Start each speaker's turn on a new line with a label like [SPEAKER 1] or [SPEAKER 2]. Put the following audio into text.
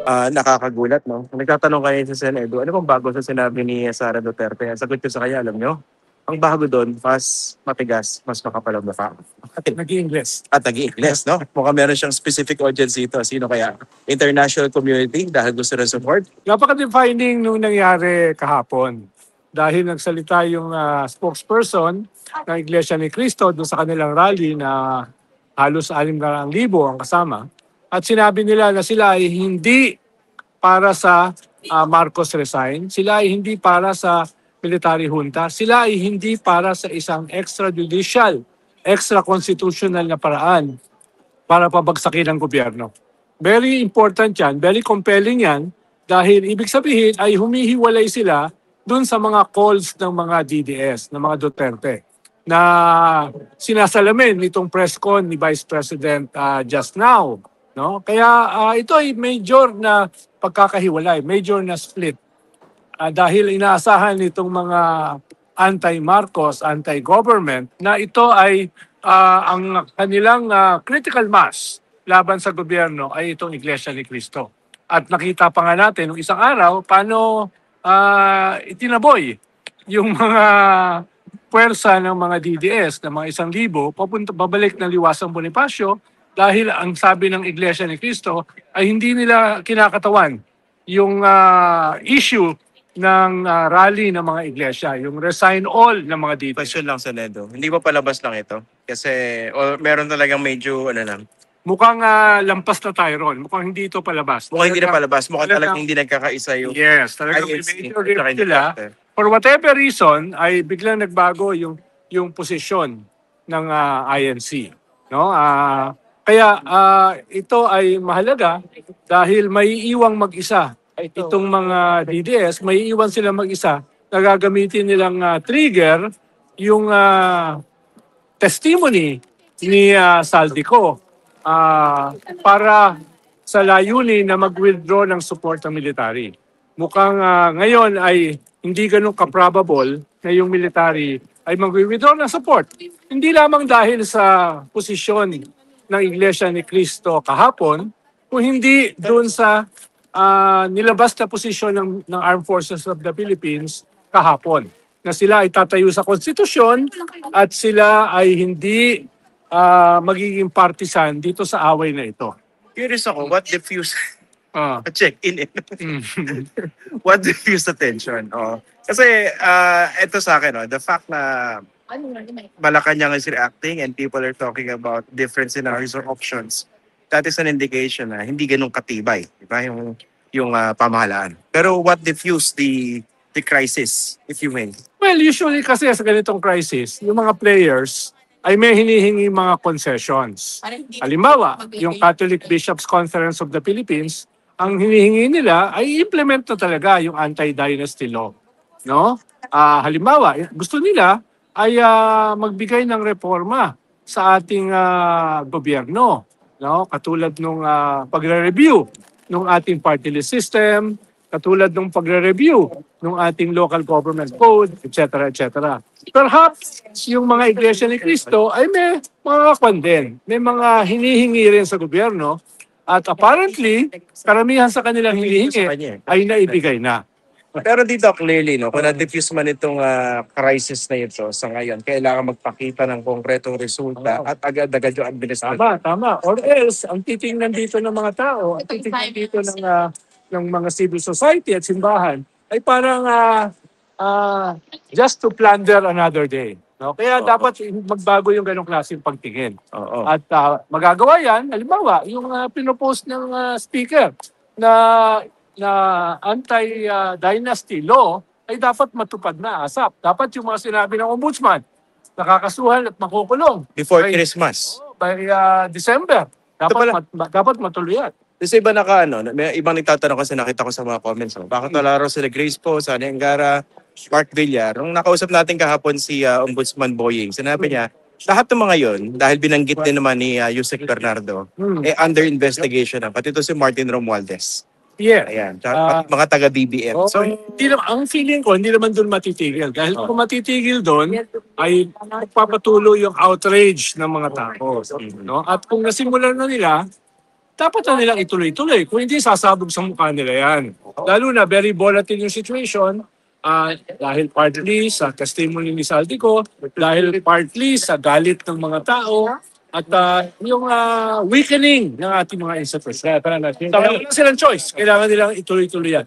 [SPEAKER 1] Nakakagulat, no? Nagtatanong kayo sa Senado, ano bang bago sa sinabi ni Sara Duterte? Ang sagot ko sa kanya, alam nyo, ang bago doon, mas matigas, mas makapal ang mukha.
[SPEAKER 2] Nag-i-Ingles.
[SPEAKER 1] At nag-i-Ingles, no? Mukhang meron siyang specific audience dito. Sino kaya? International community dahil gusto ng support?
[SPEAKER 2] Napaka-defining nung nangyari kahapon. Dahil nagsalita yung spokesperson ng Iglesia ni Cristo doon sa kanilang rally na halos 6,000 ang kasama. At sinabi nila na sila ay hindi para sa Marcos resign. Sila ay hindi para sa military junta. Sila ay hindi para sa isang extrajudicial, extra-constitutional na paraan para pabagsakin ang gobyerno. Very important yan, very compelling yan, dahil ibig sabihin ay humihiwalay sila dun sa mga calls ng mga DDS, ng mga Duterte, na sinasalamin nitong press con ni Vice President just now. No? Kaya ito ay major na pagkakahiwalay, major na split. Dahil inaasahan nitong mga anti-Marcos, anti-government, na ito ay ang kanilang critical mass laban sa gobyerno ay itong Iglesia ni Cristo. At nakita pa nga natin nung isang araw paano itinaboy yung mga puwersa ng mga DDS na mga 1,000 babalik ng Liwasang Bonifacio dahil ang sabi ng Iglesia ni Cristo ay hindi nila kinakatawan yung issue ng rally ng mga iglesia, yung resign all ng mga DDS.
[SPEAKER 1] Question lang, Senado. Hindi ba palabas lang ito? Kasi meron talagang medyo,
[SPEAKER 2] Mukhang lampas na tayo ron. Mukhang hindi ito palabas.
[SPEAKER 1] mukhang hindi na palabas. Mukhang talagang hindi nagkakaisa yung
[SPEAKER 2] Yes, talagang may
[SPEAKER 1] INC
[SPEAKER 2] major
[SPEAKER 1] at saka
[SPEAKER 2] rift sila.
[SPEAKER 1] Duterte.
[SPEAKER 2] For whatever reason, ay biglang nagbago yung posisyon ng INC. No? Kaya ito ay mahalaga dahil may iwang mag-isa. Itong mga DDS, may iwan sila mag-isa na gagamitin nilang trigger yung testimony ni Saldico para sa layunin na mag-withdraw ng support ng military. Mukhang ngayon ay hindi ganun ka-probable na yung military ay mag-withdraw ng support. Hindi lamang dahil sa posisyon ng Iglesia ni Cristo kahapon, kung hindi doon sa nilabas na posisyon ng Armed Forces of the Philippines kahapon. Na sila ay tatayo sa konstitusyon at sila ay hindi magiging partisan dito sa away na ito.
[SPEAKER 1] Curious ako, what diffused check in
[SPEAKER 2] Mm.
[SPEAKER 1] what diffused the tension? Kasi ito sa akin, the fact na Malacanang is reacting and people are talking about different scenarios or options, that is an indication na hindi ganun katibay, di ba? Yung pamahalaan. Pero what diffused the crisis, if you may?
[SPEAKER 2] Well, usually kasi sa ganitong crisis, yung mga players ay may hinihingi mga concessions. Halimbawa, yung Catholic Bishops' Conference of the Philippines, ang hinihingi nila ay implement na talaga yung anti-dynasty law. No? Halimbawa, gusto nila ay magbigay ng reforma sa ating gobyerno. No? Katulad nung pagre-review ng ating party list system, katulad ng pagre-review ng ating local government code, etc. etc. Perhaps yung mga Iglesia ni Cristo ay may mga kwan din. May mga hinihingi rin sa gobyerno at apparently, karamihan sa kanilang hinihingi ay naibigay na.
[SPEAKER 1] Pero dito clearly, kung na-diffuse man itong crisis na ito sa ngayon, kailangan magpakita ng konkretong resulta at agad-agad yung administration.
[SPEAKER 2] Tama. Or else, ang titingnan dito ng mga tao, ang titingnan dito ng mga civil society at simbahan, ay parang just to plunder another day. No? Kaya dapat magbago yung ganong klaseng pagtingin. At magagawa yan, halimbawa, yung pinopost ng speaker na anti-dynasty law ay dapat matupad na ASAP. Dapat yung mga sinabi ng ombudsman, nakakasuhan at makukulong.
[SPEAKER 1] Before Christmas.
[SPEAKER 2] By December. Dapat matuloy yan.
[SPEAKER 1] Kasi iba may ibang nagtatanong kasi nakita ko sa mga comments. Bakit wala raw sila Grace po, Sani Angara, Mark Villar? Nung nakausap natin kahapon si Ombudsman Boying, sinabi niya, lahat ng mga yon dahil binanggit din naman ni Yusek Bernardo, under investigation na. Pati ito si Martin Romualdez.
[SPEAKER 2] Yeah.
[SPEAKER 1] Ayan. Pati mga taga-BBM.
[SPEAKER 2] So, ang feeling ko, hindi naman doon matitigil. Dahil kung matitigil doon, ay magpapatuloy yung outrage ng mga tao. No? At kung nasimulan na nila, dapat na nilang ituloy-tuloy. Kung hindi, sasabog sa mukha nila yan. Lalo na very volatile yung situation dahil partly sa testimony ni Saldico, dahil partly sa galit ng mga tao, at yung weakening ng ating mga institutions. Kaya wala silang choice. Kailangan nilang ituloy-tuloy yan.